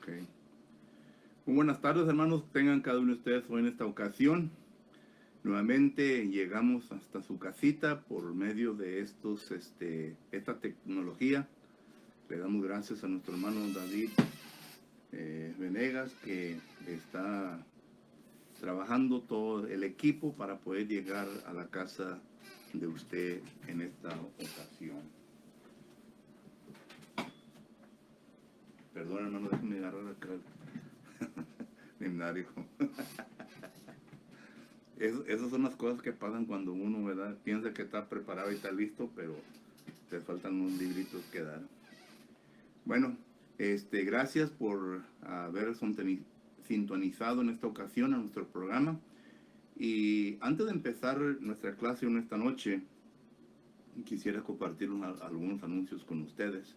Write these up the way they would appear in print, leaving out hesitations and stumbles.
Ok. Muy buenas tardes, hermanos. Tengan cada uno de ustedes hoy en esta ocasión. Nuevamente llegamos hasta su casita por medio de esta tecnología. Le damos gracias a nuestro hermano David Venegas, que está trabajando todo el equipo para poder llegar a la casa de usted en esta ocasión. Perdón, hermano, déjeme agarrar acá el himnario. Esas son las cosas que pasan cuando uno, ¿verdad?, piensa que está preparado y está listo, pero te faltan unos libritos que dar. Bueno, gracias por haber sintonizado en esta ocasión a nuestro programa. Y antes de empezar nuestra clase en esta noche, quisiera compartir algunos anuncios con ustedes.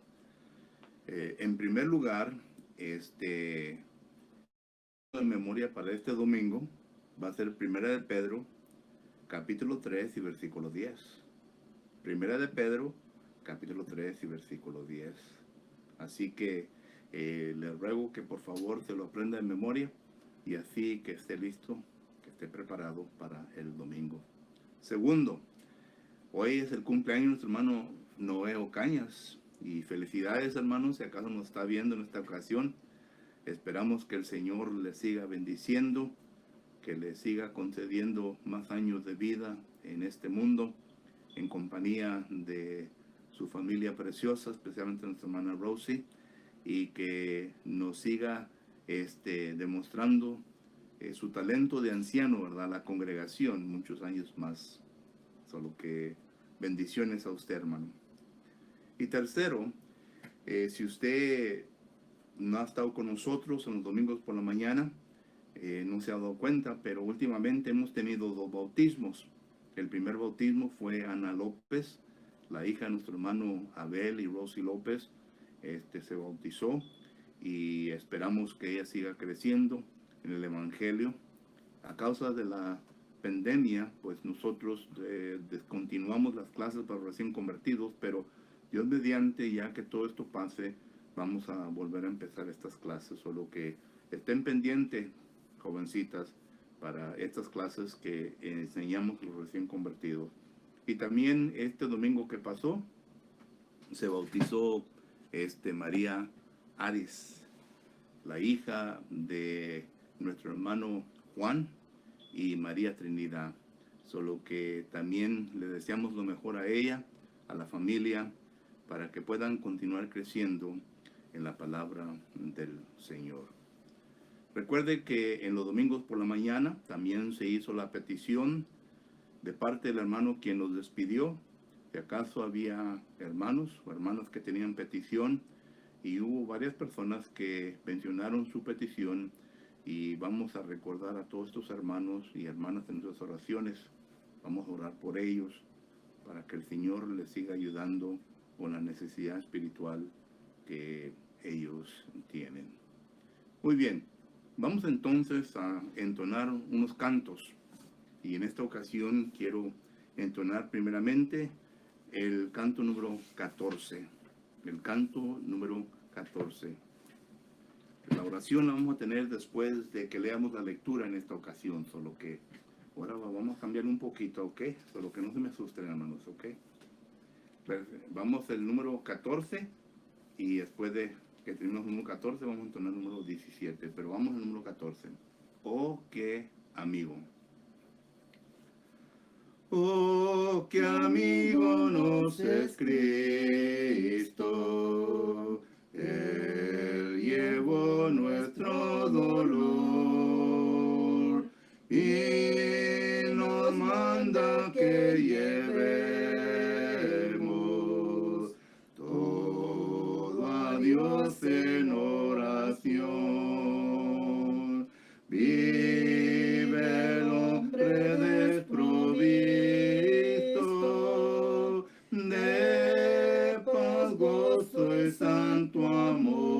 En primer lugar, en memoria para este domingo va a ser Primera de Pedro, capítulo 3 y versículo 10. Primera de Pedro, capítulo 3 y versículo 10. Así que les ruego que por favor se lo aprenda en memoria y así que esté listo, que esté preparado para el domingo. Segundo, hoy es el cumpleaños de nuestro hermano Noé Ocañas. Y felicidades, hermanos, si acaso nos está viendo en esta ocasión. Esperamos que el Señor le siga bendiciendo, que le siga concediendo más años de vida en este mundo, en compañía de su familia preciosa, especialmente nuestra hermana Rosie, y que nos siga demostrando su talento de anciano, ¿verdad?, la congregación, muchos años más. Solo que bendiciones a usted, hermano. Y tercero, si usted no ha estado con nosotros en los domingos por la mañana, no se ha dado cuenta, pero últimamente hemos tenido 2 bautismos. El primer bautismo fue Ana López, la hija de nuestro hermano Abel y Rosy López, se bautizó y esperamos que ella siga creciendo en el Evangelio. A causa de la pandemia, pues nosotros descontinuamos las clases para recién convertidos, pero Dios mediante, ya que todo esto pase, vamos a volver a empezar estas clases, solo que estén pendientes, jovencitas, para estas clases que enseñamos a los recién convertidos. Y también este domingo que pasó, se bautizó María Aris, la hija de nuestro hermano Juan y María Trinidad. Solo que también le deseamos lo mejor a ella, a la familia, para que puedan continuar creciendo en la palabra del Señor. Recuerde que en los domingos por la mañana también se hizo la petición de parte del hermano quien nos despidió. Si acaso había hermanos o hermanas que tenían petición, y hubo varias personas que mencionaron su petición, y vamos a recordar a todos estos hermanos y hermanas en nuestras oraciones. Vamos a orar por ellos para que el Señor les siga ayudando con la necesidad espiritual que ellos tienen. Muy bien, vamos entonces a entonar unos cantos, y en esta ocasión quiero entonar primeramente el canto número 14. El canto número 14. La oración la vamos a tener después de que leamos la lectura en esta ocasión, solo que ahora vamos a cambiar un poquito, ¿ok? Solo que no se me asusten, hermanos, ¿ok? Vamos el número 14 y después de que terminemos el número 14 vamos a entonar el número 17, pero vamos al número 14. Oh, qué amigo. Oh, qué amigo nos es Cristo. Él llevó nuestro dolor y nos manda que llevemos todo a Dios en oración. Vive el hombre desprovisto de paz, gozo y santo amor.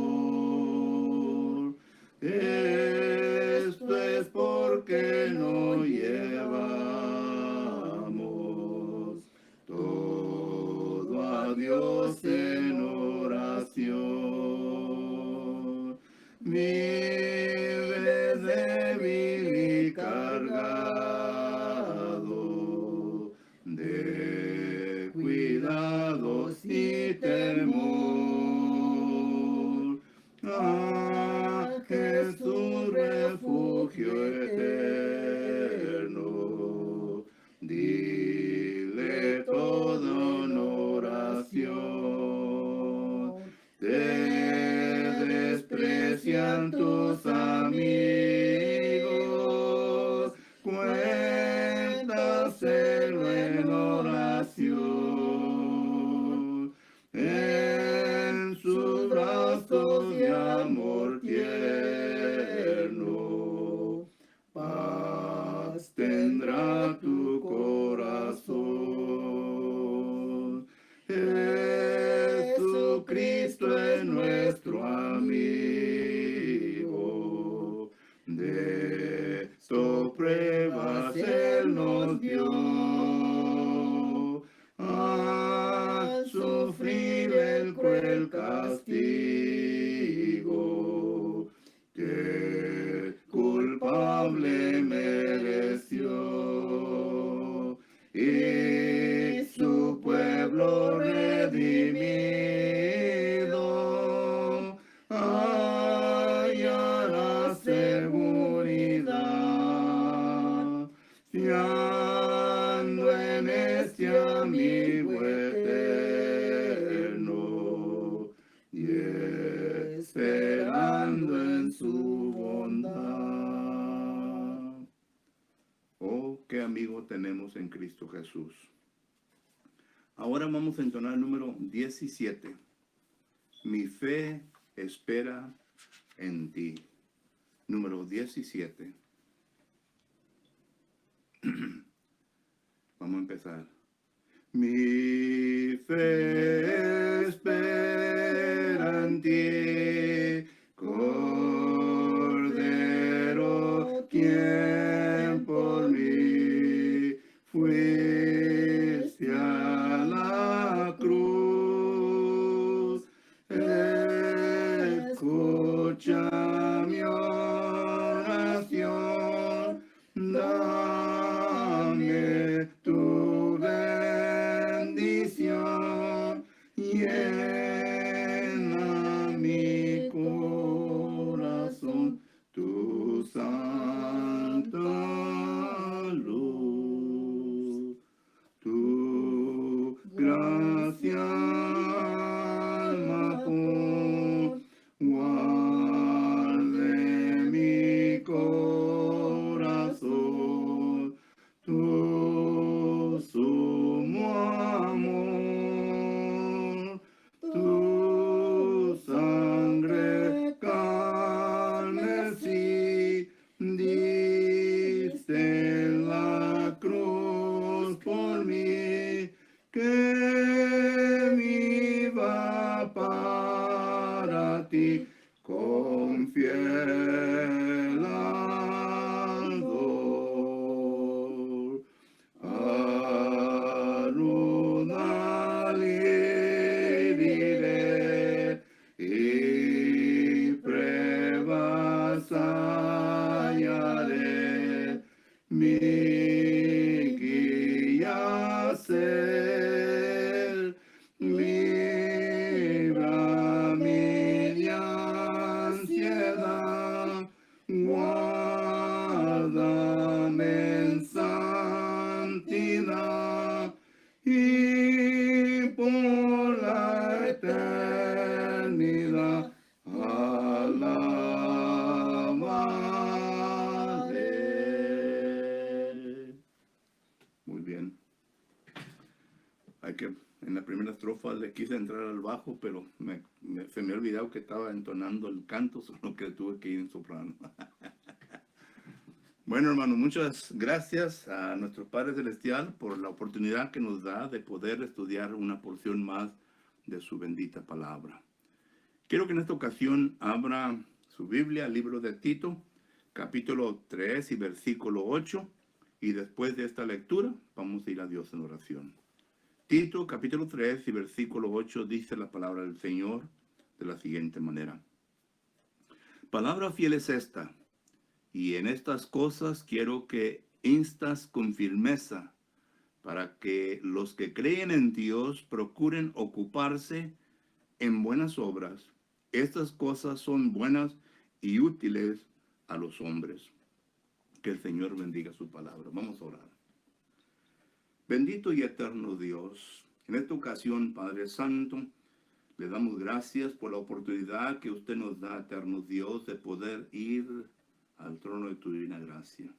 Esto es porque no llevamos refugio eterno. Dile todo en oración. Te desprecian tus amigos, cuéntaselo en oración. En sus brazos de amor tierno, paz tendrá tu corazón. Jesucristo es nuestro amigo, de esto pruebas Él nos dio. Al sufrir el cruel castigo que culpable mereció, y su pueblo redimido hallará seguridad, fiando en este amigo eterno y esperando en su bondad. Oh, qué amigo tenemos en Cristo Jesús. Ahora vamos a entonar el número 17. Mi fe espera en ti. Número 17. Vamos a empezar. Mi fe espera en ti, Cordero, quien por mí fuiste a la cruz. Escucha mi oración, dame tu bendición, llena mi corazón tu santa luz, tu gracia alma pon, guarde mi corazón, tu sumo amor, tu sangre carmesí, diste en la cruz por mí, que viva para ti con fiel ardor. Arunali diré y pruebas hallaré, mi guía ser, libra mi de ansiedad, guárdame en santidad y por la eternidad alabaré. Muy bien. En la primera estrofa le quise entrar al bajo, pero se me ha olvidado que estaba entonando el canto, solo que tuve que ir en soprano. Bueno, hermanos, muchas gracias a nuestro Padre Celestial por la oportunidad que nos da de poder estudiar una porción más de su bendita palabra. Quiero que en esta ocasión abra su Biblia, el libro de Tito, capítulo 3 y versículo 8, y después de esta lectura vamos a ir a Dios en oración. Tito, capítulo 3 y versículo 8, dice la palabra del Señor de la siguiente manera. Palabra fiel es esta, y en estas cosas quiero que instas con firmeza, para que los que creen en Dios procuren ocuparse en buenas obras. Estas cosas son buenas y útiles a los hombres. Que el Señor bendiga su palabra. Vamos a orar. Bendito y eterno Dios, en esta ocasión, Padre Santo, le damos gracias por la oportunidad que usted nos da, eterno Dios, de poder ir al trono de tu divina gracia.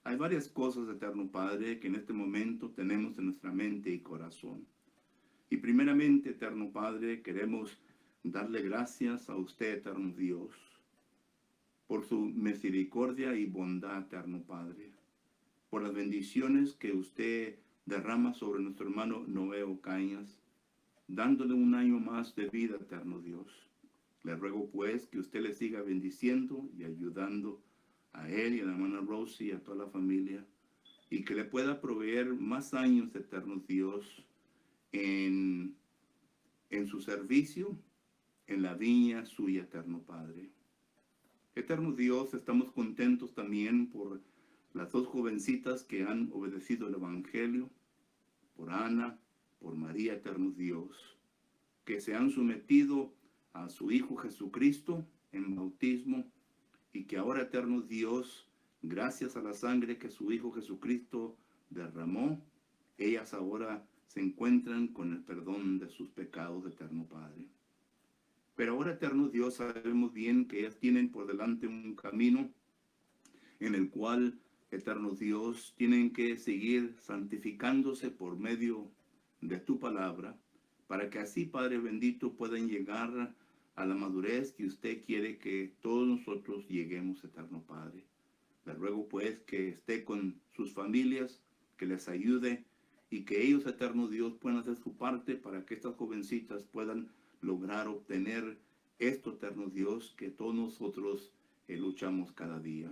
Hay varias cosas, eterno Padre, que en este momento tenemos en nuestra mente y corazón. Y primeramente, eterno Padre, queremos darle gracias a usted, eterno Dios, por su misericordia y bondad, eterno Padre, por las bendiciones que usted derrama sobre nuestro hermano Noé Ocañas, dándole un año más de vida, eterno Dios. Le ruego pues que usted le siga bendiciendo y ayudando a él y a la hermana Rosie y a toda la familia, y que le pueda proveer más años, eterno Dios, en su servicio, en la viña suya, eterno Padre. Eterno Dios, estamos contentos también por las dos jovencitas que han obedecido el Evangelio, por Ana, por María, eterno Dios, que se han sometido a su Hijo Jesucristo en bautismo, y que ahora, eterno Dios, gracias a la sangre que su Hijo Jesucristo derramó, ellas ahora se encuentran con el perdón de sus pecados, eterno Padre. Pero ahora, eterno Dios, sabemos bien que ellas tienen por delante un camino en el cual, eterno Dios, tienen que seguir santificándose por medio de tu palabra, para que así, Padre bendito, puedan llegar a la madurez que usted quiere que todos nosotros lleguemos, eterno Padre. Le ruego pues que esté con sus familias, que les ayude, y que ellos, eterno Dios, puedan hacer su parte para que estas jovencitas puedan lograr obtener esto, eterno Dios, que todos nosotros luchamos cada día.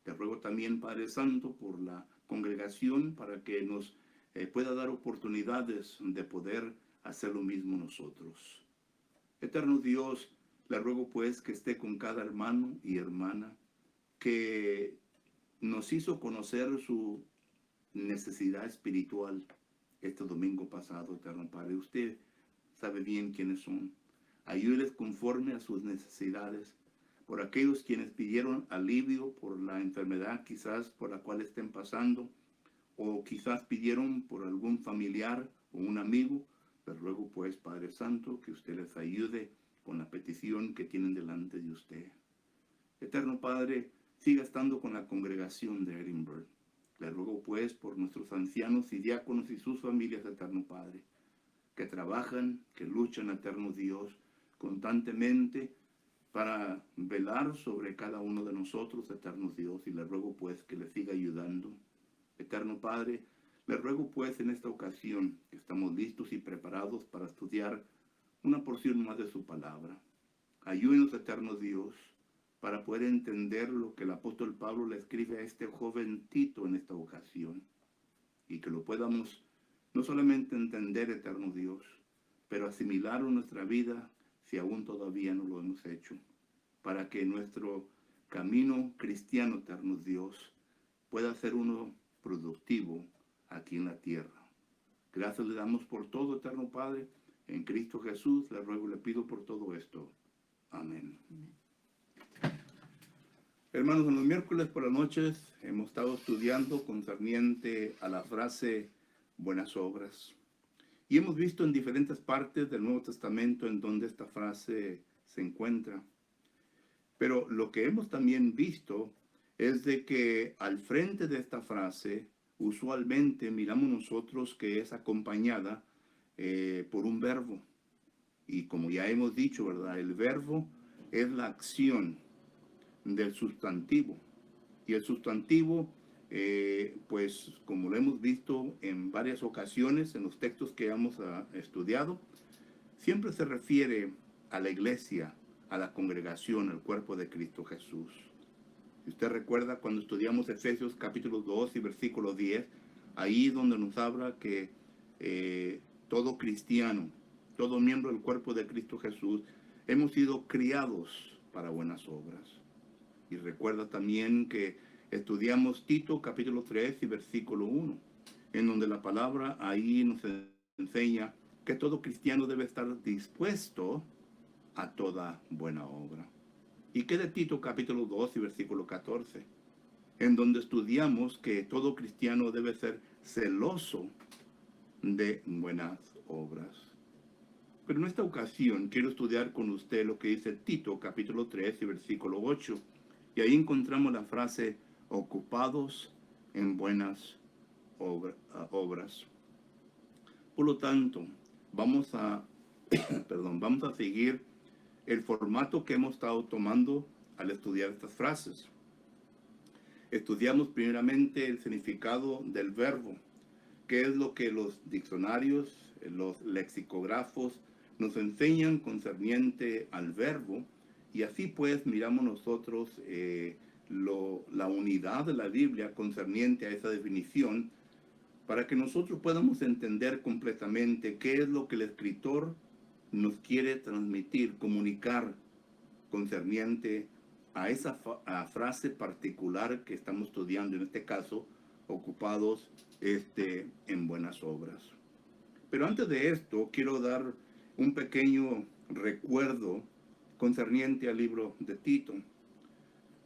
Te ruego también, Padre Santo, por la congregación, para que nos pueda dar oportunidades de poder hacer lo mismo nosotros. Eterno Dios, le ruego pues que esté con cada hermano y hermana que nos hizo conocer su necesidad espiritual este domingo pasado, eterno Padre. Usted sabe bien quiénes son. Ayúdeles conforme a sus necesidades. Por aquellos quienes pidieron alivio por la enfermedad quizás por la cual estén pasando, o quizás pidieron por algún familiar o un amigo, les ruego pues, Padre Santo, que usted les ayude con la petición que tienen delante de usted. Eterno Padre, siga estando con la congregación de Edinburgh. Le ruego pues por nuestros ancianos y diáconos y sus familias, eterno Padre, que trabajan, que luchan, eterno Dios, constantemente para velar sobre cada uno de nosotros, eterno Dios, y le ruego pues que le siga ayudando. Eterno Padre, le ruego pues en esta ocasión que estamos listos y preparados para estudiar una porción más de su palabra. Ayúdenos, eterno Dios, para poder entender lo que el apóstol Pablo le escribe a este joven Tito en esta ocasión, y que lo podamos no solamente entender, eterno Dios, pero asimilarlo en nuestra vida si aún todavía no lo hemos hecho, para que nuestro camino cristiano, eterno Dios, pueda ser uno productivo aquí en la tierra. Gracias le damos por todo, eterno Padre. En Cristo Jesús le ruego y le pido por todo esto. Amén. Hermanos, en los miércoles por las noches hemos estado estudiando concerniente a la frase buenas obras. Y hemos visto en diferentes partes del Nuevo Testamento en donde esta frase se encuentra. Pero lo que hemos también visto es de que al frente de esta frase, usualmente miramos nosotros que es acompañada por un verbo. Y como ya hemos dicho, ¿verdad? El verbo es la acción del sustantivo. Y el sustantivo, pues como lo hemos visto en varias ocasiones en los textos que hemos estudiado, siempre se refiere a la iglesia, a la congregación, al cuerpo de Cristo Jesús. Si usted recuerda cuando estudiamos Efesios capítulo 2 y versículo 10, ahí donde nos habla que todo cristiano, todo miembro del cuerpo de Cristo Jesús, hemos sido criados para buenas obras. Y recuerda también que estudiamos Tito capítulo 3 y versículo 1, en donde la palabra ahí nos enseña que todo cristiano debe estar dispuesto a toda buena obra. ¿Y qué de Tito capítulo 2 y versículo 14? en donde estudiamos que todo cristiano debe ser celoso de buenas obras. Pero en esta ocasión quiero estudiar con usted lo que dice Tito, capítulo 3 y versículo 8. Y ahí encontramos la frase, ocupados en buenas obras. Por lo tanto, vamos a, vamos a seguir el formato que hemos estado tomando al estudiar estas frases. Estudiamos primeramente el significado del verbo, que es lo que los diccionarios, los lexicógrafos nos enseñan concerniente al verbo, y así pues miramos nosotros la unidad de la Biblia concerniente a esa definición, para que nosotros podamos entender completamente qué es lo que el escritor nos quiere transmitir, comunicar concerniente a esa frase particular que estamos estudiando, en este caso, ocupados en buenas obras. Pero antes de esto, quiero dar un pequeño recuerdo concerniente al libro de Tito.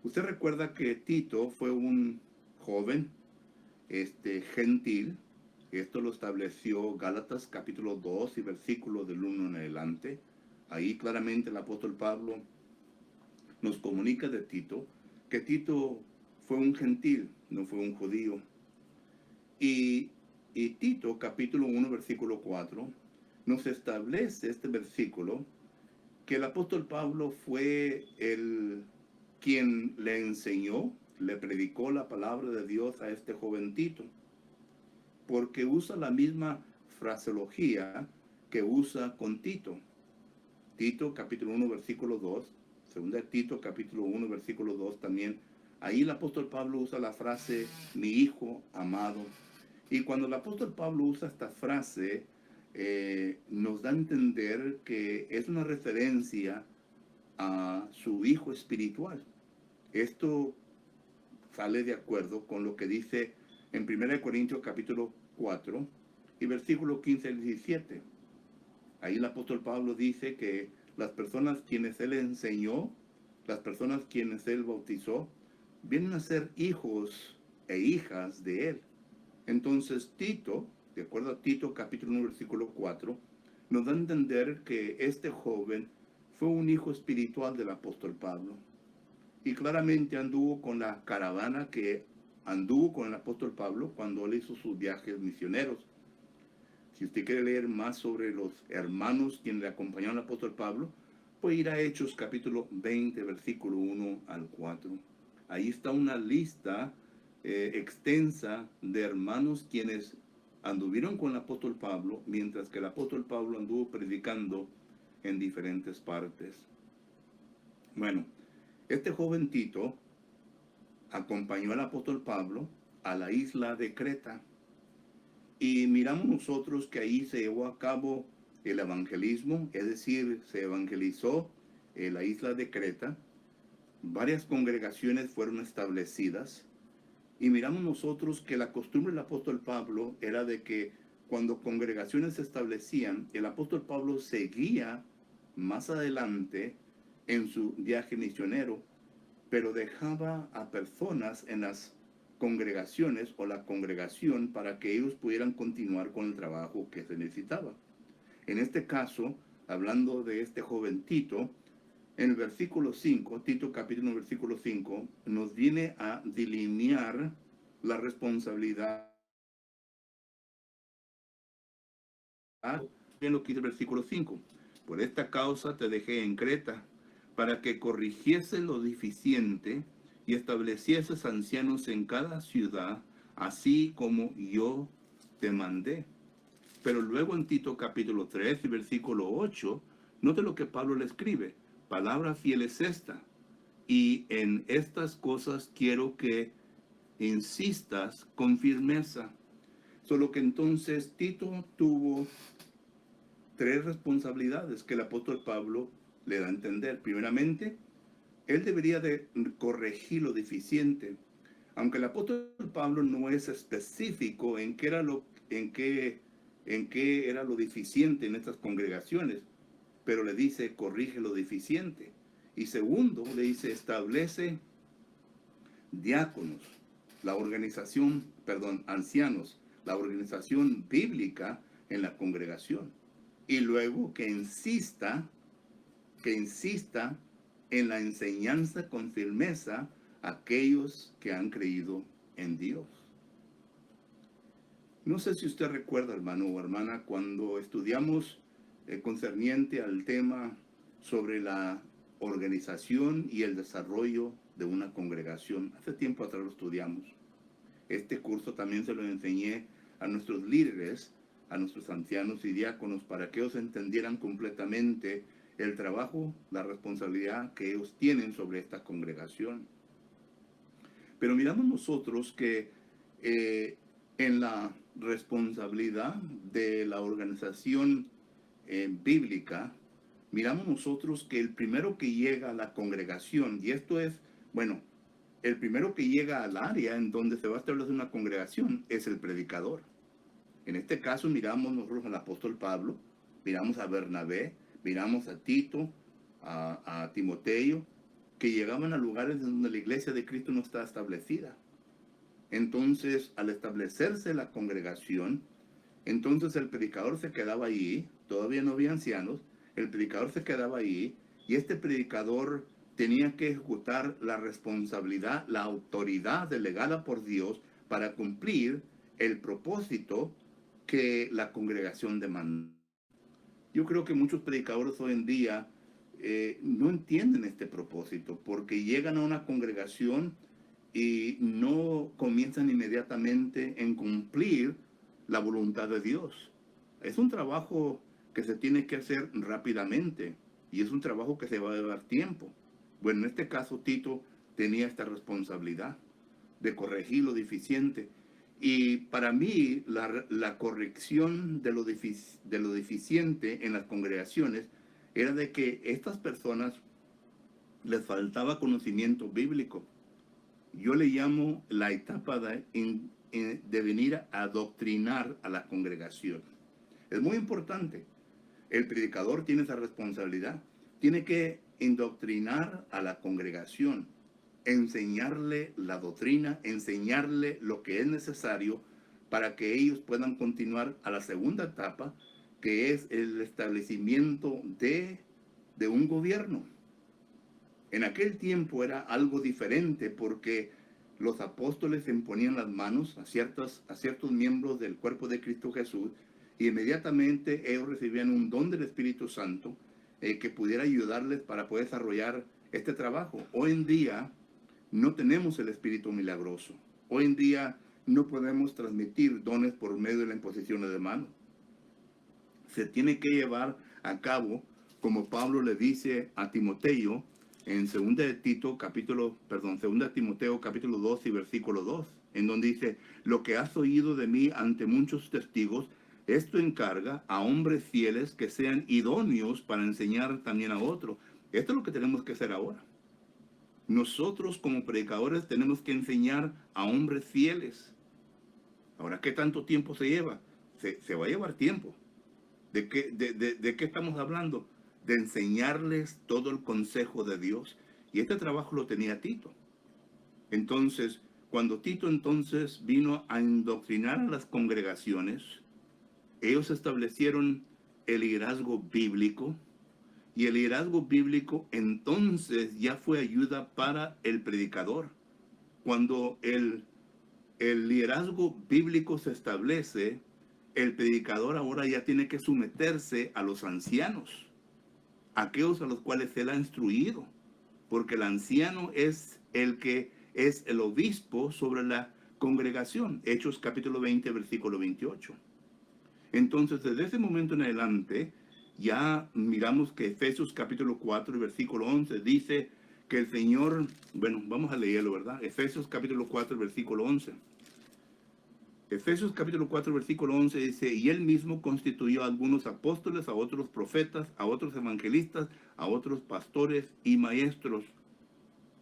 Usted recuerda que Tito fue un joven gentil. Esto lo estableció Gálatas capítulo 2 y versículo del 1 en adelante. Ahí claramente el apóstol Pablo nos comunica de Tito, que Tito fue un gentil, no fue un judío. Y Tito capítulo 1 versículo 4 nos establece este versículo, que el apóstol Pablo fue quien le enseñó, le predicó la palabra de Dios a este joven Tito, porque usa la misma fraseología que usa con Tito. Tito capítulo 1 versículo 2, segunda de Tito capítulo 1 versículo 2 también. Ahí el apóstol Pablo usa la frase, mi hijo amado. Y cuando el apóstol Pablo usa esta frase, nos da a entender que es una referencia a su hijo espiritual. Esto sale de acuerdo con lo que dice en 1 Corintios capítulo 4 y versículo 15 al 17. Ahí el apóstol Pablo dice que las personas quienes él enseñó, las personas quienes él bautizó, vienen a ser hijos e hijas de él. Entonces Tito, de acuerdo a Tito capítulo 1 versículo 4, nos da a entender que este joven fue un hijo espiritual del apóstol Pablo. Y claramente anduvo con la caravana que anduvo con el apóstol Pablo cuando él hizo sus viajes misioneros. Si usted quiere leer más sobre los hermanos quienes le acompañaron al apóstol Pablo, puede ir a Hechos capítulo 20, versículo 1 al 4. Ahí está una lista extensa de hermanos quienes anduvieron con el apóstol Pablo, mientras que el apóstol Pablo anduvo predicando en diferentes partes. Bueno, este joven Tito acompañó al apóstol Pablo a la isla de Creta. Y miramos nosotros que ahí se llevó a cabo el evangelismo, es decir, se evangelizó la isla de Creta. Varias congregaciones fueron establecidas. Y miramos nosotros que la costumbre del apóstol Pablo era de que cuando congregaciones se establecían, el apóstol Pablo seguía más adelante en su viaje misionero, pero dejaba a personas en las congregaciones o la congregación para que ellos pudieran continuar con el trabajo que se necesitaba. En este caso, hablando de este joven Tito, en el versículo 5, Tito capítulo 1, versículo 5, nos viene a delinear la responsabilidad. En lo que dice el versículo 5, por esta causa te dejé en Creta, para que corrigiese lo deficiente y establecieses ancianos en cada ciudad, así como yo te mandé. Pero luego en Tito capítulo 3 y versículo 8, note lo que Pablo le escribe, palabra fiel es esta, y en estas cosas quiero que insistas con firmeza. Solo que entonces Tito tuvo tres responsabilidades que el apóstol Pablo le da a entender. Primeramente, él debería de corregir lo deficiente. Aunque el apóstol Pablo no es específico en qué era lo deficiente en estas congregaciones, pero le dice, corrige lo deficiente. Y segundo, le dice, establece diáconos, ancianos, la organización bíblica en la congregación. Y luego que insista en la enseñanza con firmeza a aquellos que han creído en Dios. No sé si usted recuerda, hermano o hermana, cuando estudiamos concerniente al tema sobre la organización y el desarrollo de una congregación. Hace tiempo atrás lo estudiamos. Este curso también se lo enseñé a nuestros líderes, a nuestros ancianos y diáconos, para que ellos entendieran completamente el trabajo, la responsabilidad que ellos tienen sobre esta congregación. Pero miramos nosotros que en la responsabilidad de la organización bíblica, miramos nosotros que el primero que llega a la congregación, y esto es, bueno, el primero que llega al área en donde se va a establecer una congregación es el predicador. En este caso miramos nosotros al apóstol Pablo, miramos a Bernabé, miramos a Tito, a Timoteo, que llegaban a lugares donde la iglesia de Cristo no está establecida. Entonces, al establecerse la congregación, entonces el predicador se quedaba allí, todavía no había ancianos, el predicador se quedaba allí, y este predicador tenía que ejecutar la responsabilidad, la autoridad delegada por Dios para cumplir el propósito que la congregación demanda. Yo creo que muchos predicadores hoy en día no entienden este propósito, porque llegan a una congregación y no comienzan inmediatamente en cumplir la voluntad de Dios. Es un trabajo que se tiene que hacer rápidamente y es un trabajo que se va a llevar tiempo. Bueno, en este caso Tito tenía esta responsabilidad de corregir lo deficiente. Y para mí la corrección de lo deficiente en las congregaciones era de que estas personas les faltaba conocimiento bíblico. Yo le llamo la etapa de venir a adoctrinar a la congregación. Es muy importante. El predicador tiene esa responsabilidad. Tiene que indoctrinar a la congregación, enseñarle la doctrina, enseñarle lo que es necesario para que ellos puedan continuar a la segunda etapa, que es el establecimiento de un gobierno. En aquel tiempo era algo diferente porque los apóstoles imponían las manos a ciertos miembros del cuerpo de Cristo Jesús y inmediatamente ellos recibían un don del Espíritu Santo que pudiera ayudarles para poder desarrollar este trabajo. Hoy en día no tenemos el Espíritu milagroso. Hoy en día no podemos transmitir dones por medio de la imposición de manos. Se tiene que llevar a cabo, como Pablo le dice a Timoteo, en 2 Timoteo capítulo 2 y versículo 2, en donde dice: lo que has oído de mí ante muchos testigos, esto encarga a hombres fieles que sean idóneos para enseñar también a otros. Esto es lo que tenemos que hacer ahora. Nosotros como predicadores tenemos que enseñar a hombres fieles. Ahora, ¿qué tanto tiempo se lleva? Se va a llevar tiempo. ¿De qué estamos hablando? De enseñarles todo el consejo de Dios. Y este trabajo lo tenía Tito. Entonces, cuando Tito entonces vino a indoctrinar a las congregaciones, ellos establecieron el liderazgo bíblico. Y el liderazgo bíblico entonces ya fue ayuda para el predicador. Cuando el liderazgo bíblico se establece, el predicador ahora ya tiene que someterse a los ancianos, aquellos a los cuales él ha instruido, porque el anciano es el que es el obispo sobre la congregación. Hechos capítulo 20, versículo 28. Entonces, desde ese momento en adelante, ya miramos que Efesios capítulo 4, versículo 11 dice que el Señor, bueno, vamos a leerlo, ¿verdad? Efesios capítulo 4, versículo 11. Efesios capítulo 4, versículo 11 dice: y él mismo constituyó a algunos apóstoles, a otros profetas, a otros evangelistas, a otros pastores y maestros.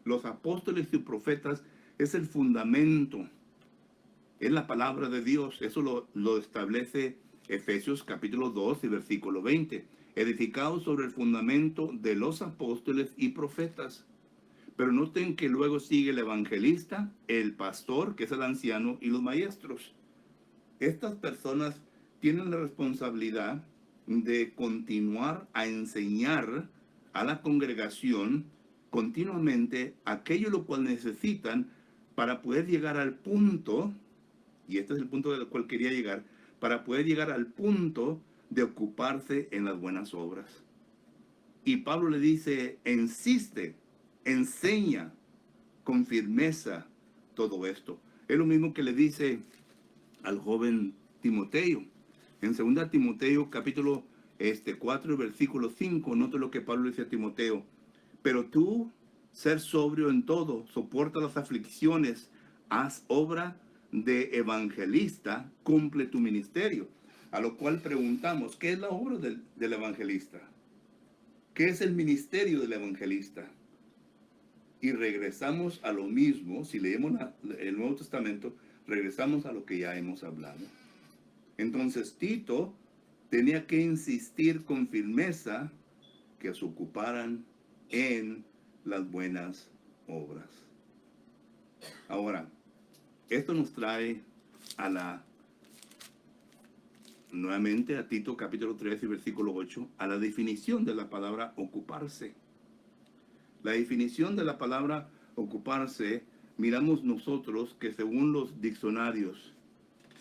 Los apóstoles y profetas es el fundamento, es la palabra de Dios. Eso lo establece Efesios capítulo 2 y versículo 20. Edificados sobre el fundamento de los apóstoles y profetas. Pero noten que luego sigue el evangelista, el pastor, que es el anciano, y los maestros. Estas personas tienen la responsabilidad de continuar a enseñar a la congregación continuamente aquello lo cual necesitan para poder llegar al punto, y este es el punto del cual quería llegar, para poder llegar al punto de ocuparse en las buenas obras. Y Pablo le dice, insiste, enseña con firmeza todo esto. Es lo mismo que le dice al joven Timoteo. En 2 Timoteo capítulo 4, versículo 5, note lo que Pablo le dice a Timoteo. Pero tú, ser sobrio en todo, soporta las aflicciones, haz obra de evangelista, cumple tu ministerio. A lo cual preguntamos, ¿qué es la obra del evangelista? ¿Qué es el ministerio del evangelista? Y regresamos a lo mismo, si leemos el Nuevo Testamento, regresamos a lo que ya hemos hablado. Entonces Tito tenía que insistir con firmeza que se ocuparan en las buenas obras. Ahora, esto nos trae nuevamente a Tito capítulo 3 y versículo 8, a la definición de la palabra ocuparse. La definición de la palabra ocuparse, miramos nosotros que según los diccionarios,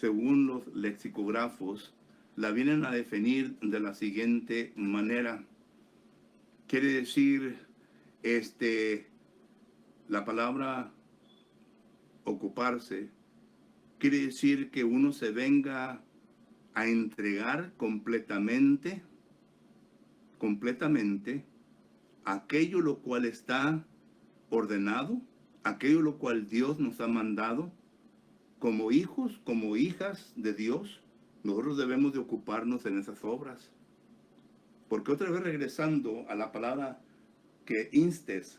según los lexicógrafos, la vienen a definir de la siguiente manera. Quiere decir, la palabra ocuparse, quiere decir que uno se venga a entregar completamente aquello lo cual está ordenado, aquello lo cual Dios nos ha mandado. Como hijos, como hijas de Dios, nosotros debemos de ocuparnos en esas obras. Porque otra vez regresando a la palabra que instes,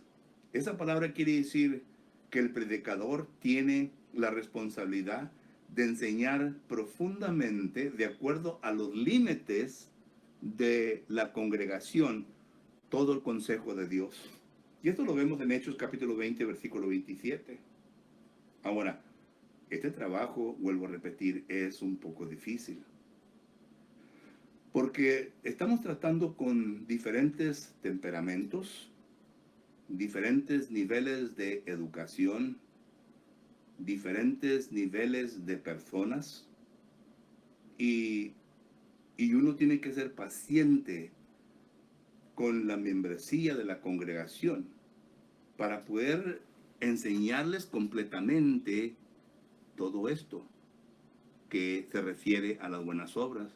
esa palabra quiere decir que el predicador tiene la responsabilidad de enseñar profundamente de acuerdo a los límites de la congregación todo el consejo de Dios. Y esto lo vemos en Hechos capítulo 20, versículo 27. Ahora, este trabajo, vuelvo a repetir, es un poco difícil. Porque estamos tratando con diferentes temperamentos, diferentes niveles de educación, diferentes niveles de personas, y uno tiene que ser paciente con la membresía de la congregación para poder enseñarles completamente todo esto que se refiere a las buenas obras,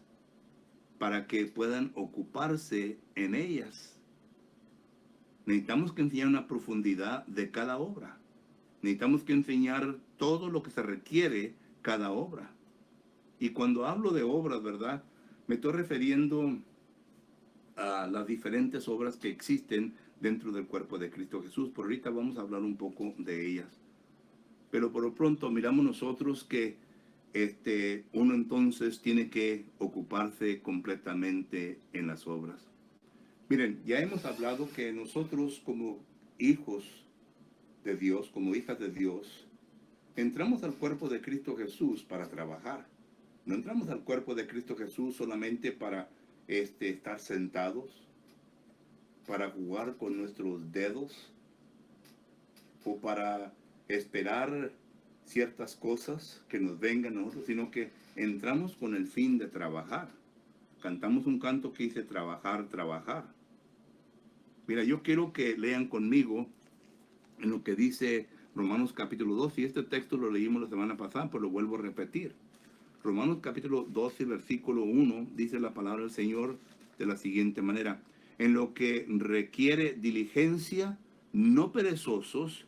para que puedan ocuparse en ellas. Necesitamos que enseñar una profundidad de cada obra. Necesitamos que enseñar todo lo que se requiere cada obra. Y cuando hablo de obras, ¿verdad? Me estoy refiriendo a las diferentes obras que existen dentro del cuerpo de Cristo Jesús. Por ahorita vamos a hablar un poco de ellas. Pero por lo pronto miramos nosotros que uno entonces tiene que ocuparse completamente en las obras. Miren, ya hemos hablado que nosotros como hijos de Dios, como hijas de Dios, entramos al cuerpo de Cristo Jesús para trabajar. No entramos al cuerpo de Cristo Jesús solamente para estar sentados, para jugar con nuestros dedos o para esperar ciertas cosas que nos vengan a nosotros, sino que entramos con el fin de trabajar. Cantamos un canto que dice trabajar, trabajar. Mira, yo quiero que lean conmigo en lo que dice Romanos capítulo 2, y este texto lo leímos la semana pasada, pero lo vuelvo a repetir. Romanos capítulo 12, versículo 1, dice la palabra del Señor de la siguiente manera: en lo que requiere diligencia, no perezosos,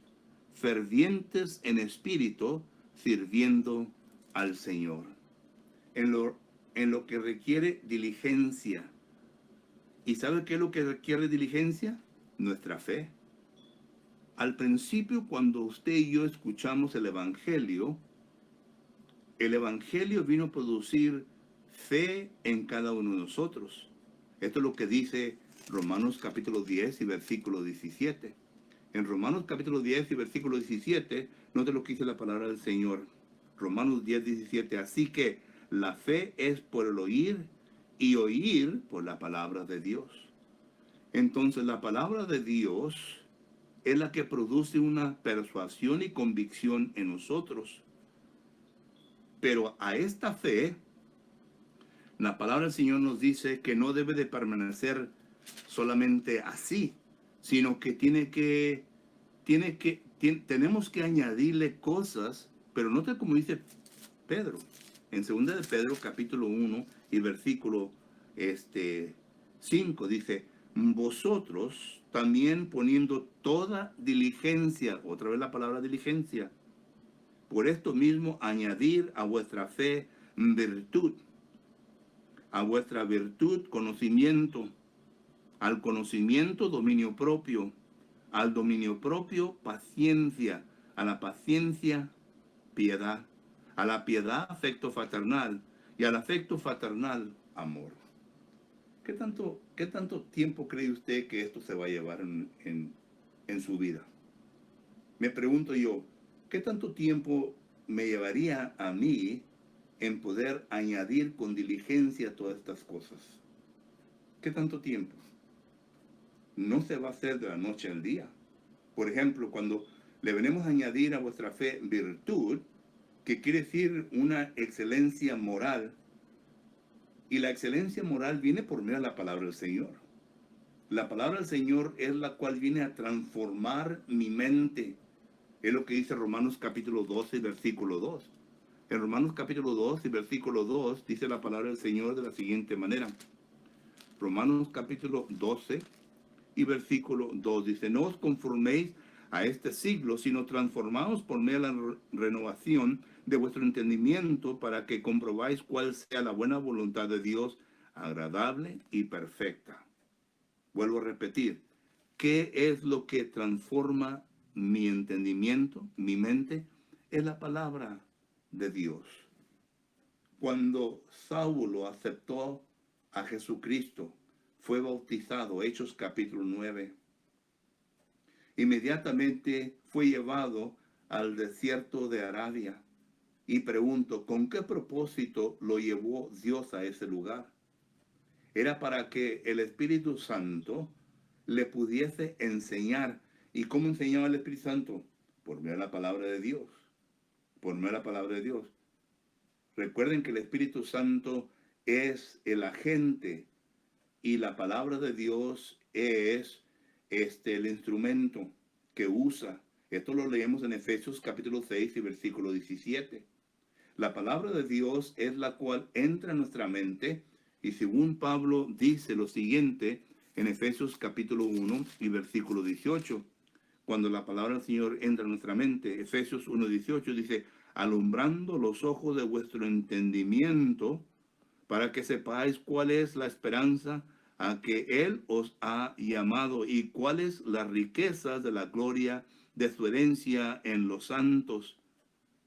fervientes en espíritu, sirviendo al Señor. En lo que requiere diligencia. ¿Y sabe qué es lo que requiere diligencia? Nuestra fe. Al principio, cuando usted y yo escuchamos el Evangelio vino a producir fe en cada uno de nosotros. Esto es lo que dice Romanos capítulo 10 y versículo 17. En Romanos capítulo 10 y versículo 17, note lo que dice la palabra del Señor. Romanos 10, 17. Así que la fe es por el oír y oír por la palabra de Dios. Entonces la palabra de Dios es la que produce una persuasión y convicción en nosotros. Pero a esta fe, la palabra del Señor nos dice que no debe de permanecer solamente así, sino que tenemos que añadirle cosas, pero note como dice Pedro, en 2 de Pedro capítulo 1 y versículo 5 dice, vosotros también poniendo toda diligencia, otra vez la palabra diligencia, por esto mismo añadir a vuestra fe virtud, a vuestra virtud conocimiento, al conocimiento dominio propio, al dominio propio paciencia, a la paciencia piedad, a la piedad afecto fraternal y al afecto fraternal amor. ¿Qué tanto tiempo cree usted que esto se va a llevar en su vida? Me pregunto yo, ¿qué tanto tiempo me llevaría a mí en poder añadir con diligencia todas estas cosas? ¿Qué tanto tiempo? No se va a hacer de la noche al día. Por ejemplo, cuando le venimos a añadir a vuestra fe virtud, que quiere decir una excelencia moral, y la excelencia moral viene por medio de la palabra del Señor. La palabra del Señor es la cual viene a transformar mi mente. Es lo que dice Romanos capítulo 12, versículo 2. En Romanos capítulo 2 y versículo 2 dice la palabra del Señor de la siguiente manera. Romanos capítulo 12 y versículo 2 dice, no os conforméis a este siglo, sino transformaos por medio de la renovación de vuestro entendimiento para que comprobáis cuál sea la buena voluntad de Dios, agradable y perfecta. Vuelvo a repetir, ¿qué es lo que transforma mi entendimiento, mi mente? Es la palabra de Dios. Cuando Saulo aceptó a Jesucristo, fue bautizado, Hechos capítulo 9. Inmediatamente fue llevado al desierto de Arabia. Y pregunto, ¿con qué propósito lo llevó Dios a ese lugar? Era para que el Espíritu Santo le pudiese enseñar. ¿Y cómo enseñaba el Espíritu Santo? Por medio de la palabra de Dios. Por medio de la palabra de Dios. Recuerden que el Espíritu Santo es el agente y la palabra de Dios es el instrumento que usa. Esto lo leemos en Efesios capítulo 6 y versículo 17. La palabra de Dios es la cual entra en nuestra mente y según Pablo dice lo siguiente en Efesios capítulo 1 y versículo 18. Cuando la palabra del Señor entra en nuestra mente, Efesios 1:18 dice, alumbrando los ojos de vuestro entendimiento para que sepáis cuál es la esperanza a que Él os ha llamado y cuáles las riquezas de la gloria de su herencia en los santos.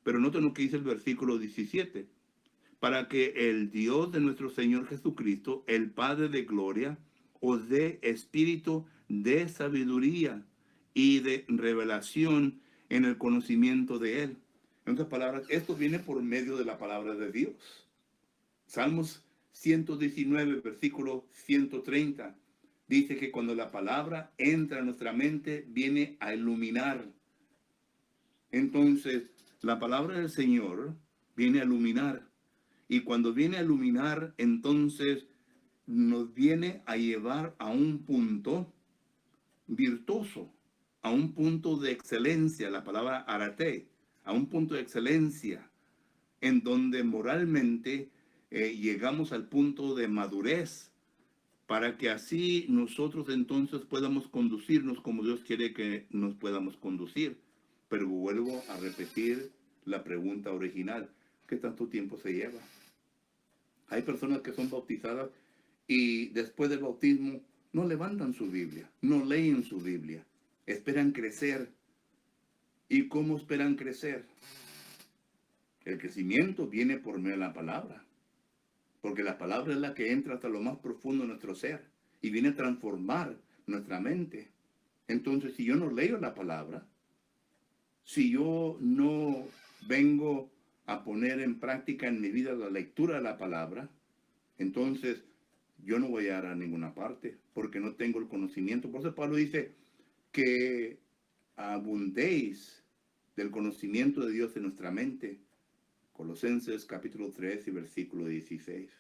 Pero noten lo que dice el versículo 17. Para que el Dios de nuestro Señor Jesucristo, el Padre de gloria, os dé espíritu de sabiduría y de revelación en el conocimiento de Él. En otras palabras, esto viene por medio de la palabra de Dios. Salmos 119, versículo 130, dice que cuando la palabra entra en nuestra mente, viene a iluminar. Entonces, la palabra del Señor viene a iluminar. Y cuando viene a iluminar, entonces nos viene a llevar a un punto virtuoso, a un punto de excelencia, la palabra arate, a un punto de excelencia, en donde moralmente llegamos al punto de madurez, para que así nosotros entonces podamos conducirnos como Dios quiere que nos podamos conducir. Pero vuelvo a repetir la pregunta original, ¿qué tanto tiempo se lleva? Hay personas que son bautizadas y después del bautismo no levantan su Biblia, no leen su Biblia, esperan crecer. ¿Y cómo esperan crecer? El crecimiento viene por medio de la palabra, porque la palabra es la que entra hasta lo más profundo de nuestro ser y viene a transformar nuestra mente. Entonces, si yo no leo la palabra, si yo no vengo a poner en práctica en mi vida la lectura de la palabra, entonces yo no voy a ir a ninguna parte porque no tengo el conocimiento. Por eso Pablo dice que abundéis del conocimiento de Dios en nuestra mente. Colosenses capítulo 3 y versículo 16.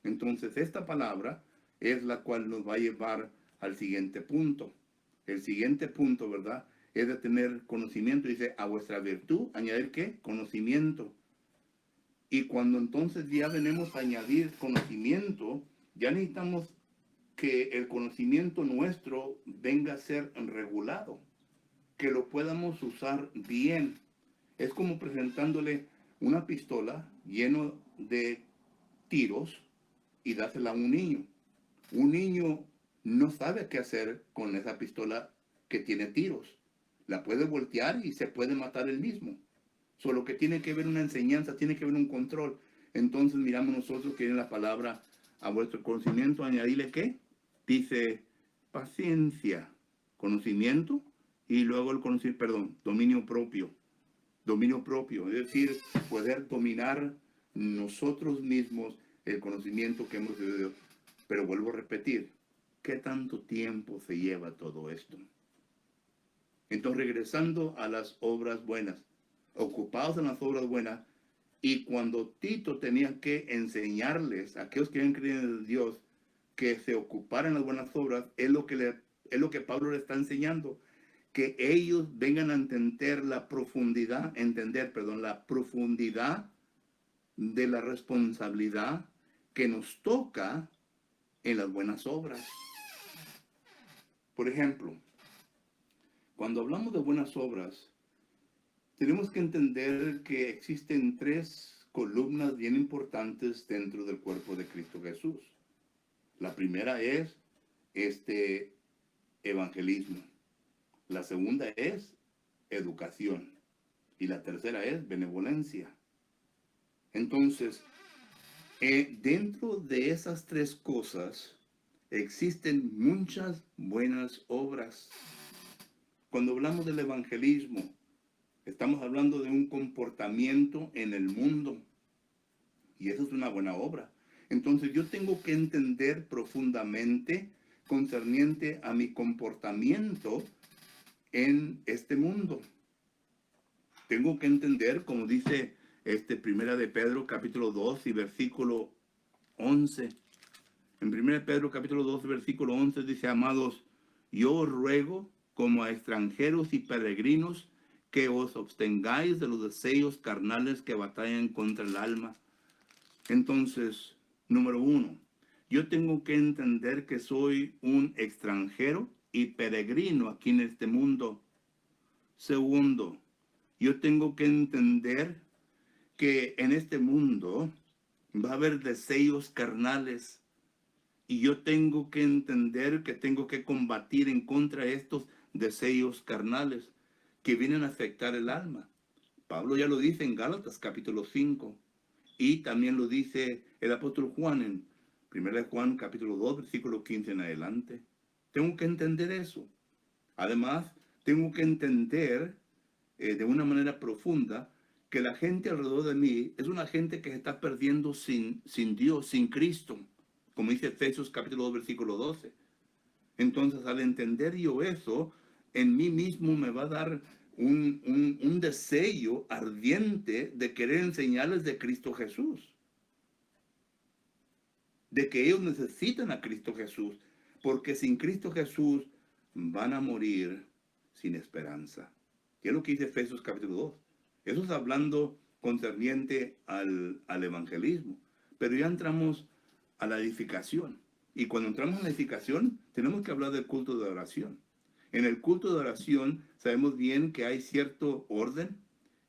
Entonces esta palabra es la cual nos va a llevar al siguiente punto. El siguiente punto, ¿verdad? Es de tener conocimiento. Dice, a vuestra virtud, añadir ¿qué? Conocimiento. Y cuando entonces ya venimos a añadir conocimiento, ya necesitamos que el conocimiento nuestro venga a ser regulado, que lo podamos usar bien. Es como presentándole una pistola lleno de tiros y dásela a un niño. Un niño no sabe qué hacer con esa pistola que tiene tiros. La puede voltear y se puede matar él mismo. Solo que tiene que haber una enseñanza, tiene que haber un control. Entonces miramos nosotros que en la palabra a vuestro conocimiento añadirle ¿qué? Dice paciencia, conocimiento y luego el conocimiento, perdón, dominio propio. Dominio propio, es decir, poder dominar nosotros mismos el conocimiento que hemos recibido. Pero vuelvo a repetir, ¿qué tanto tiempo se lleva todo esto? Entonces, regresando a las obras buenas, ocupados en las obras buenas, y cuando Tito tenía que enseñarles a aquellos que habían creído en Dios que se ocuparan las buenas obras, es lo que Pablo le está enseñando, que ellos vengan a entender la profundidad de la responsabilidad que nos toca en las buenas obras. Por ejemplo, cuando hablamos de buenas obras, tenemos que entender que existen tres columnas bien importantes dentro del cuerpo de Cristo Jesús. La primera es evangelismo. La segunda es educación. Y la tercera es benevolencia. Entonces, dentro de esas tres cosas existen muchas buenas obras. Cuando hablamos del evangelismo, estamos hablando de un comportamiento en el mundo. Y eso es una buena obra. Entonces yo tengo que entender profundamente concerniente a mi comportamiento en este mundo. Tengo que entender, como dice Primera de Pedro capítulo 2 y versículo 11. En Primera de Pedro capítulo 2 versículo 11 dice, amados, yo os ruego como a extranjeros y peregrinos que os abstengáis de los deseos carnales que batallan contra el alma. Entonces, número 1, yo tengo que entender que soy un extranjero y peregrino aquí en este mundo. Segundo, yo tengo que entender que en este mundo va a haber deseos carnales y yo tengo que entender que tengo que combatir en contra de estos deseos carnales que vienen a afectar el alma. Pablo ya lo dice en Gálatas capítulo 5 y también lo dice el apóstol Juan en 1 Juan capítulo 2 versículo 15 en adelante. Tengo que entender eso. Además, tengo que entender de una manera profunda que la gente alrededor de mí es una gente que se está perdiendo sin Dios, sin Cristo, como dice Efesios capítulo 2 versículo 12. Entonces, al entender yo eso, en mí mismo me va a dar un deseo ardiente de querer enseñarles de Cristo Jesús, de que ellos necesitan a Cristo Jesús, porque sin Cristo Jesús van a morir sin esperanza. ¿Qué es lo que dice Efesios capítulo 2? Eso es hablando concerniente al evangelismo. Pero ya entramos a la edificación. Y cuando entramos en la edificación, tenemos que hablar del culto de oración. En el culto de oración sabemos bien que hay cierto orden,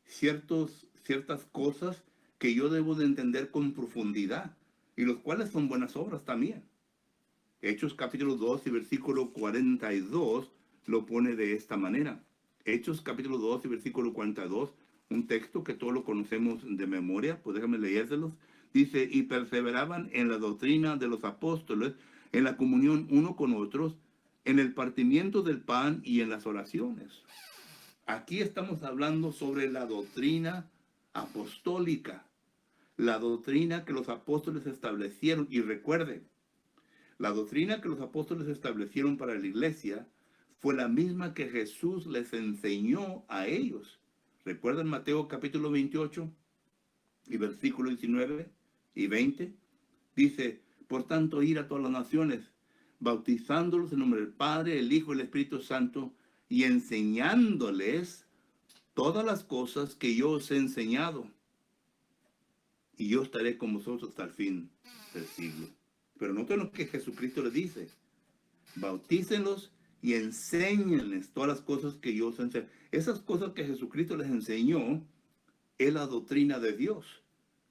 ciertas cosas que yo debo de entender con profundidad, y los cuales son buenas obras también. Hechos capítulo 2 y versículo 42 lo pone de esta manera. Hechos capítulo 2 y versículo 42, un texto que todos lo conocemos de memoria, pues déjame leérselos. Dice, y perseveraban en la doctrina de los apóstoles, en la comunión uno con otros, en el partimiento del pan y en las oraciones. Aquí estamos hablando sobre la doctrina apostólica, la doctrina que los apóstoles establecieron. Y recuerden, la doctrina que los apóstoles establecieron para la iglesia fue la misma que Jesús les enseñó a ellos. ¿Recuerdan Mateo capítulo 28 y versículos 19 y 20? Dice, por tanto, ir a todas las naciones, bautizándolos en nombre del Padre, el Hijo y el Espíritu Santo, y enseñándoles todas las cosas que yo os he enseñado. Y yo estaré con vosotros hasta el fin del siglo. Pero noten lo que Jesucristo les dice. Bautícenlos y enséñenles todas las cosas que yo os enseño. Esas cosas que Jesucristo les enseñó es la doctrina de Dios.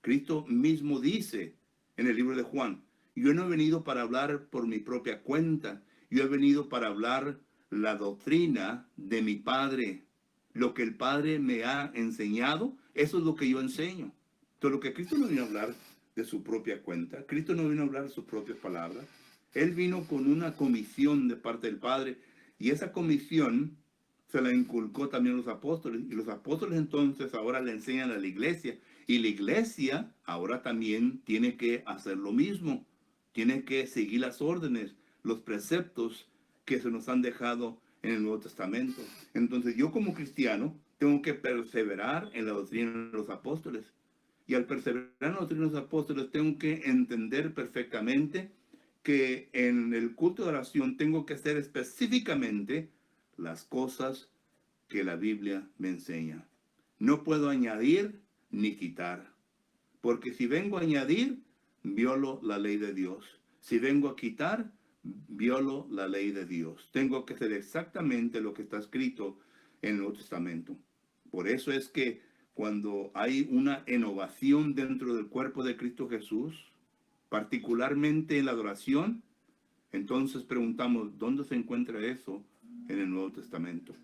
Cristo mismo dice en el libro de Juan, yo no he venido para hablar por mi propia cuenta, yo he venido para hablar la doctrina de mi Padre. Lo que el Padre me ha enseñado, eso es lo que yo enseño. Entonces, lo que Cristo no vino a hablar de su propia cuenta, Cristo no vino a hablar de sus propias palabras. Él vino con una comisión de parte del Padre, y esa comisión se la inculcó también a los apóstoles, y los apóstoles entonces ahora le enseñan a la iglesia, y la iglesia ahora también tiene que hacer lo mismo, tiene que seguir las órdenes, los preceptos que se nos han dejado en el Nuevo Testamento. Entonces yo como cristiano tengo que perseverar en la doctrina de los apóstoles, y al perseverar en la doctrina de los apóstoles tengo que entender perfectamente que en el culto de oración tengo que hacer específicamente las cosas que la Biblia me enseña. No puedo añadir ni quitar, porque si vengo a añadir, violo la ley de Dios. Si vengo a quitar, violo la ley de Dios. Tengo que hacer exactamente lo que está escrito en el Nuevo Testamento. Por eso es que cuando hay una innovación dentro del cuerpo de Cristo Jesús, particularmente en la adoración, entonces preguntamos, ¿dónde se encuentra eso en el Nuevo Testamento?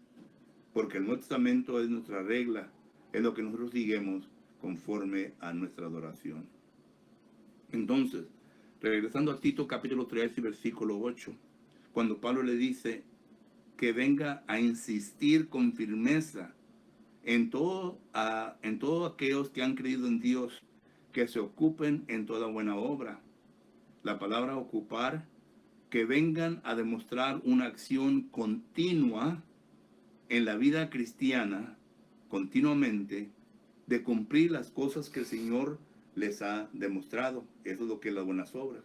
Porque el Nuevo Testamento es nuestra regla, es lo que nosotros seguimos conforme a nuestra adoración. Entonces, regresando a Tito capítulo 3 y versículo 8, cuando Pablo le dice que venga a insistir con firmeza en todos aquellos que han creído en Dios, que se ocupen en toda buena obra. La palabra ocupar, que vengan a demostrar una acción continua en la vida cristiana, continuamente, de cumplir las cosas que el Señor les ha demostrado. Eso es lo que es las buenas obras.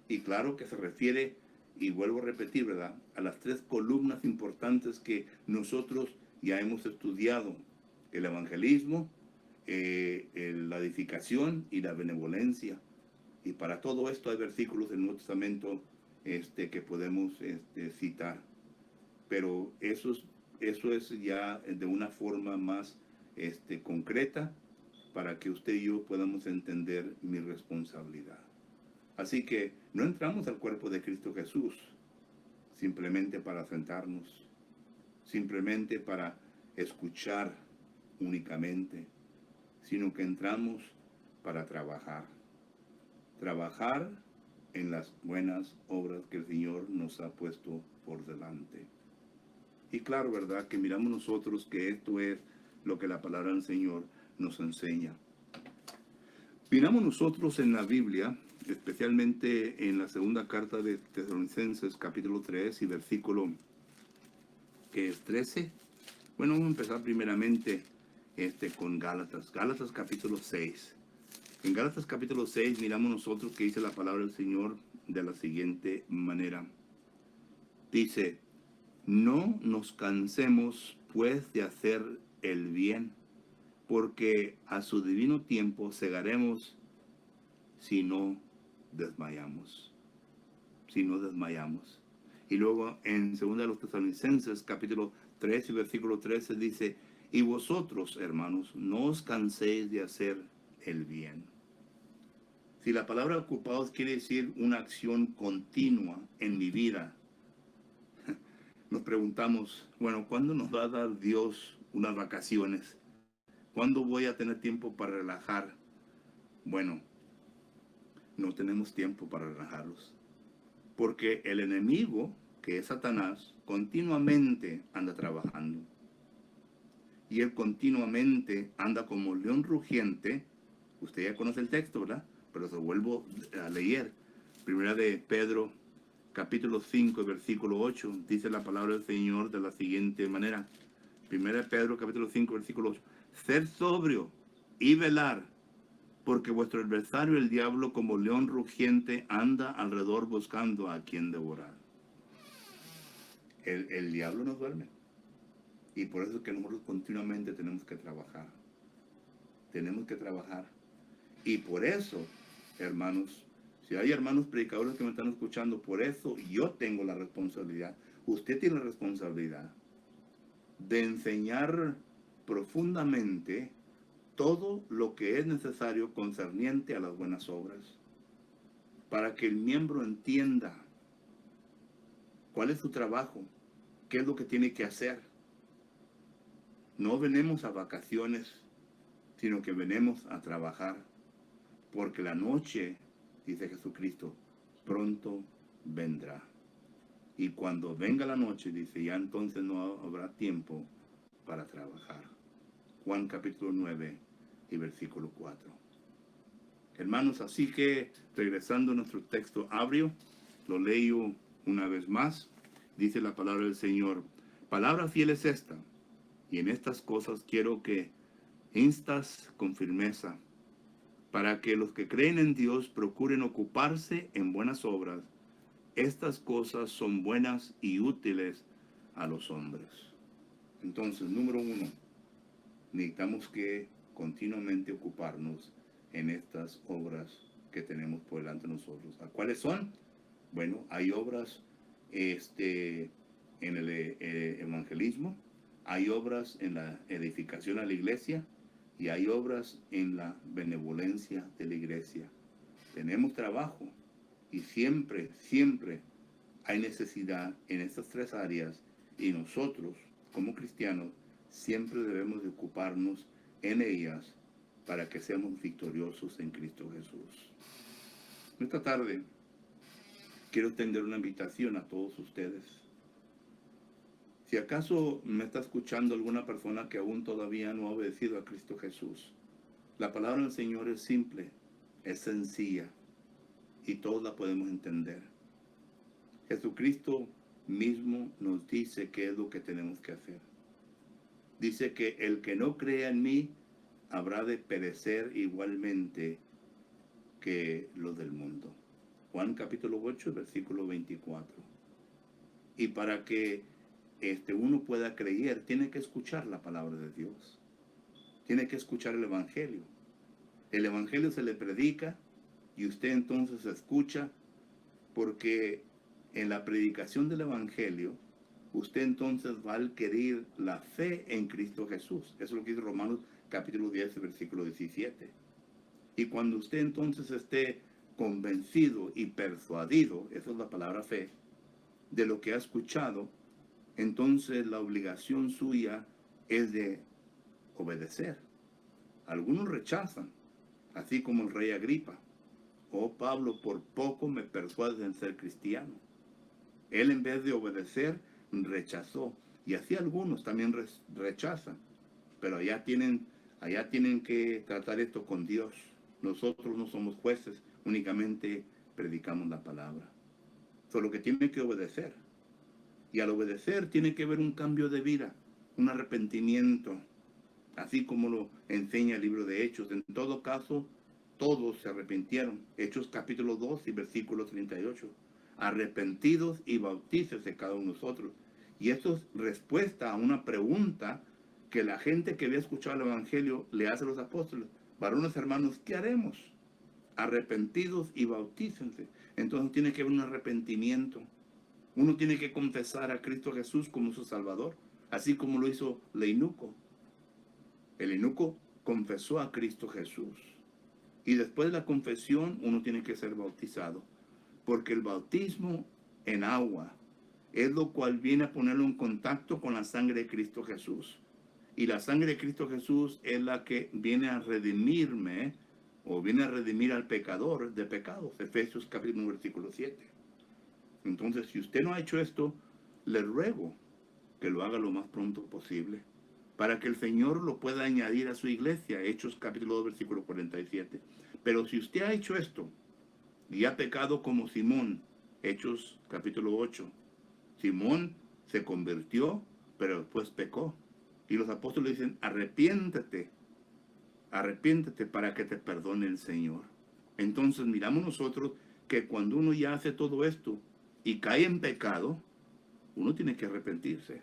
Y claro que se refiere, y vuelvo a repetir, ¿verdad?, a las tres columnas importantes que nosotros ya hemos estudiado: el evangelismo, la edificación y la benevolencia. Y para todo esto hay versículos del Nuevo Testamento que podemos citar. Pero eso es ya de una forma más concreta, para que usted y yo podamos entender mi responsabilidad. Así que no entramos al cuerpo de Cristo Jesús simplemente para sentarnos, simplemente para escuchar únicamente, sino que entramos para trabajar en las buenas obras que el Señor nos ha puesto por delante. Y claro, ¿verdad?, que miramos nosotros que esto es lo que la palabra del Señor nos enseña. Miramos nosotros en la Biblia, especialmente en la segunda carta de Tesalonicenses, capítulo 3 y versículo que es 13. Bueno, vamos a empezar primeramente con Gálatas. Gálatas capítulo 6. En Gálatas capítulo 6 miramos nosotros que dice la palabra del Señor de la siguiente manera. Dice, no nos cansemos pues de hacer el bien, porque a su divino tiempo segaremos si no desmayamos. Si no desmayamos. Y luego en 2 de los Tesalonicenses, capítulo 3 y versículo 13 dice, y vosotros, hermanos, no os canséis de hacer el bien. Si la palabra ocupados quiere decir una acción continua en mi vida, nos preguntamos, bueno, ¿cuándo nos va a dar Dios unas vacaciones? ¿Cuándo voy a tener tiempo para relajar? Bueno, no tenemos tiempo para relajarlos, porque el enemigo que es Satanás, continuamente anda trabajando. Y él continuamente anda como león rugiente. Usted ya conoce el texto, ¿verdad? Pero se vuelvo a leer. Primera de Pedro, capítulo 5, versículo 8. Dice la palabra del Señor de la siguiente manera. Primera de Pedro, capítulo 5, versículo 8. Ser sobrio y velar, porque vuestro adversario, el diablo, como león rugiente, anda alrededor buscando a quien devorar. El diablo no duerme. Y por eso es que nosotros continuamente tenemos que trabajar. Tenemos que trabajar. Y por eso, hermanos, si hay hermanos predicadores que me están escuchando, por eso yo tengo la responsabilidad. Usted tiene la responsabilidad de enseñar profundamente todo lo que es necesario concerniente a las buenas obras, para que el miembro entienda cuál es su trabajo, qué es lo que tiene que hacer. No venimos a vacaciones, sino que venimos a trabajar, porque la noche, dice Jesucristo, pronto vendrá. Y cuando venga la noche, dice, ya entonces no habrá tiempo para trabajar. Juan capítulo 9 y versículo 4. Hermanos, así que regresando a nuestro texto abrio, lo leo una vez más. Dice la palabra del Señor, palabra fiel es esta, y en estas cosas quiero que instas con firmeza, para que los que creen en Dios procuren ocuparse en buenas obras. Estas cosas son buenas y útiles a los hombres. Entonces, número uno, necesitamos que continuamente ocuparnos en estas obras que tenemos por delante de nosotros. ¿A cuáles son? Bueno, hay obras en el evangelismo, hay obras en la edificación a la iglesia y hay obras en la benevolencia de la iglesia. Tenemos trabajo y siempre, siempre hay necesidad en estas tres áreas y nosotros, como cristianos, siempre debemos de ocuparnos en ellas para que seamos victoriosos en Cristo Jesús. Esta tarde quiero extender una invitación a todos ustedes. Si acaso me está escuchando alguna persona que aún todavía no ha obedecido a Cristo Jesús, la palabra del Señor es simple, es sencilla y todos la podemos entender. Jesucristo mismo nos dice qué es lo que tenemos que hacer. Dice que el que no crea en mí habrá de perecer igualmente que los del mundo. Juan capítulo 8, versículo 24. Y para que uno pueda creer, tiene que escuchar la palabra de Dios. Tiene que escuchar el Evangelio. El Evangelio se le predica y usted entonces escucha, porque en la predicación del Evangelio, usted entonces va a adquirir la fe en Cristo Jesús. Eso es lo que dice Romanos capítulo 10, versículo 17. Y cuando usted entonces esté convencido y persuadido, esa es la palabra fe, de lo que ha escuchado, entonces la obligación suya es de obedecer. Algunos rechazan, así como el rey Agripa. Oh Pablo, por poco me persuades en ser cristiano. Él, en vez de obedecer, rechazó. Y así algunos también rechazan. Pero allá tienen que tratar esto con Dios. Nosotros no somos jueces, únicamente predicamos la palabra. Solo que tiene que obedecer. Y al obedecer tiene que haber un cambio de vida, un arrepentimiento, así como lo enseña el libro de Hechos. En todo caso, todos se arrepintieron. Hechos capítulo 2 y versículo 38. Arrepentidos y bautícese cada uno de nosotros. Y esto es respuesta a una pregunta que la gente que había escuchado el Evangelio le hace a los apóstoles. Varones hermanos, ¿qué haremos? Arrepentidos y bautícense. Entonces tiene que haber un arrepentimiento. Uno tiene que confesar a Cristo Jesús como su Salvador, así como lo hizo el eunuco. El eunuco confesó a Cristo Jesús. Y después de la confesión, uno tiene que ser bautizado. Porque el bautismo en agua es lo cual viene a ponerlo en contacto con la sangre de Cristo Jesús. Y la sangre de Cristo Jesús es la que viene a redimirme, o viene a redimir al pecador de pecados. Efesios capítulo versículo 7. Entonces, si usted no ha hecho esto, le ruego que lo haga lo más pronto posible, para que el Señor lo pueda añadir a su iglesia. Hechos capítulo 2, versículo 47. Pero si usted ha hecho esto y ha pecado como Simón, Hechos capítulo 8, Simón se convirtió, pero después pecó. Y los apóstoles dicen, arrepiéntete, arrepiéntete para que te perdone el Señor. Entonces miramos nosotros que cuando uno ya hace todo esto y cae en pecado, uno tiene que arrepentirse.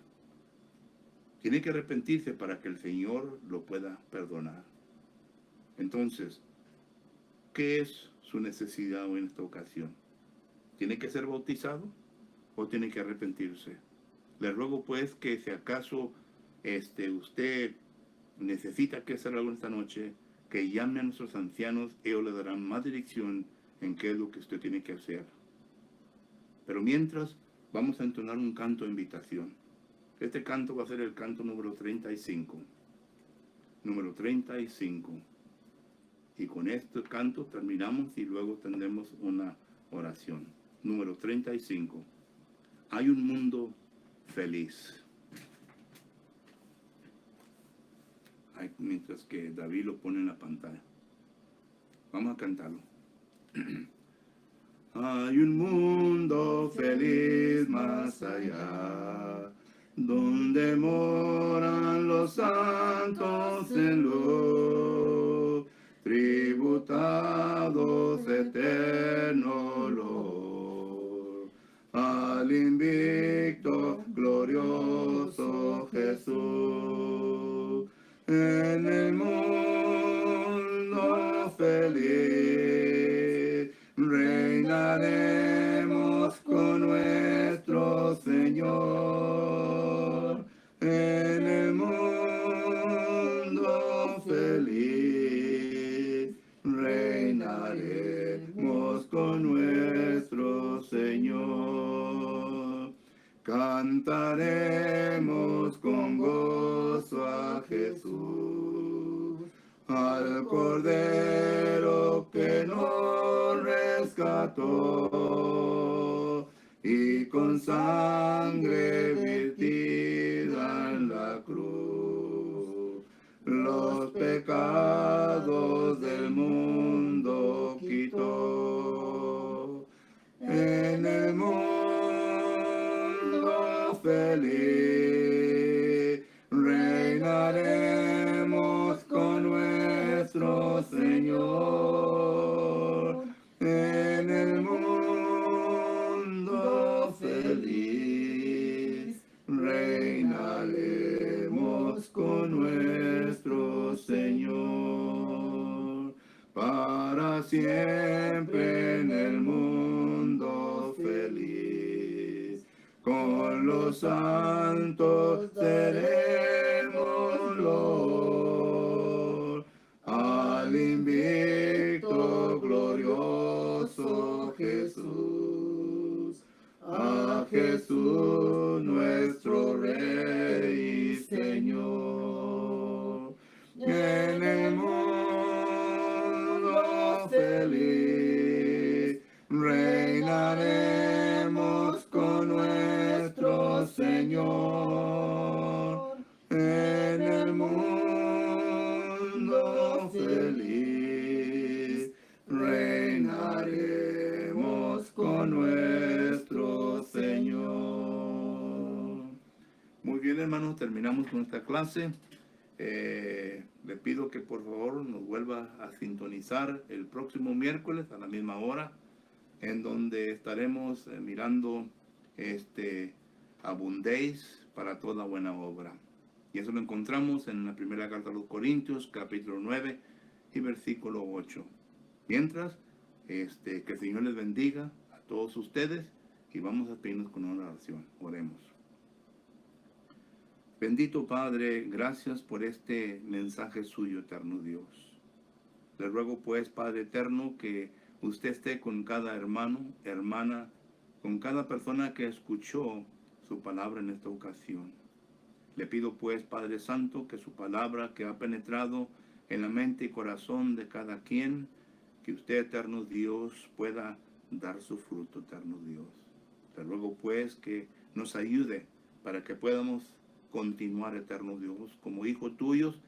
Tiene que arrepentirse para que el Señor lo pueda perdonar. Entonces, ¿qué es su necesidad en esta ocasión? ¿Tiene que ser bautizado o tiene que arrepentirse? Le ruego pues que si acaso usted necesita que hacer algo esta noche, que llame a nuestros ancianos, ellos le darán más dirección en qué es lo que usted tiene que hacer. Pero mientras, vamos a entonar un canto de invitación. Este canto va a ser el canto número 35. Número 35. Y con este canto terminamos y luego tendremos una oración. Número 35. Hay un mundo feliz. Mientras que David lo pone en la pantalla. Vamos a cantarlo. Hay un mundo feliz más allá, donde moran los santos en luz, tributados eterno olor, al invicto glorioso Jesús. En el mundo feliz reinaremos con nuestro Señor. En el mundo feliz reinaremos con nuestro Señor. Cantaremos con gozo a Jesús, al Cordero que nos rescató, y con sangre vertida en la cruz, los pecados del mundo quitó. En el mundo feliz reinaremos con nuestro Señor. En el mundo feliz reinaremos con nuestro Señor. Para siempre en el mundo feliz, con los santos seremos Lord, al invicto glorioso Jesús, a Jesús nuestro Rey y Señor. En el mundo feliz reinaremos con nuestro Señor. En el mundo feliz reinaremos con nuestro Señor. Muy bien, hermanos, terminamos con esta clase. Le pido que por favor nos vuelva a sintonizar el próximo miércoles a la misma hora, en donde estaremos mirando abundéis para toda buena obra. Y eso lo encontramos en la primera carta a los Corintios, capítulo 9 y versículo 8. Mientras, que el Señor les bendiga a todos ustedes y vamos a pedirnos con una oración. Oremos. Bendito Padre, gracias por este mensaje suyo, eterno Dios. Le ruego pues, Padre eterno, que usted esté con cada hermano, hermana, con cada persona que escuchó su palabra en esta ocasión. Le pido pues, Padre Santo, que su palabra que ha penetrado en la mente y corazón de cada quien, que usted, eterno Dios, pueda dar su fruto, eterno Dios. Te ruego pues que nos ayude para que podamos continuar, eterno Dios, como hijos tuyos,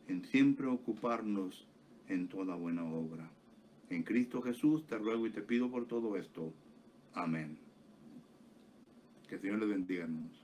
en siempre ocuparnos en toda buena obra. En Cristo Jesús te ruego y te pido por todo esto. Amén. Que el Señor les bendiga, hermanos.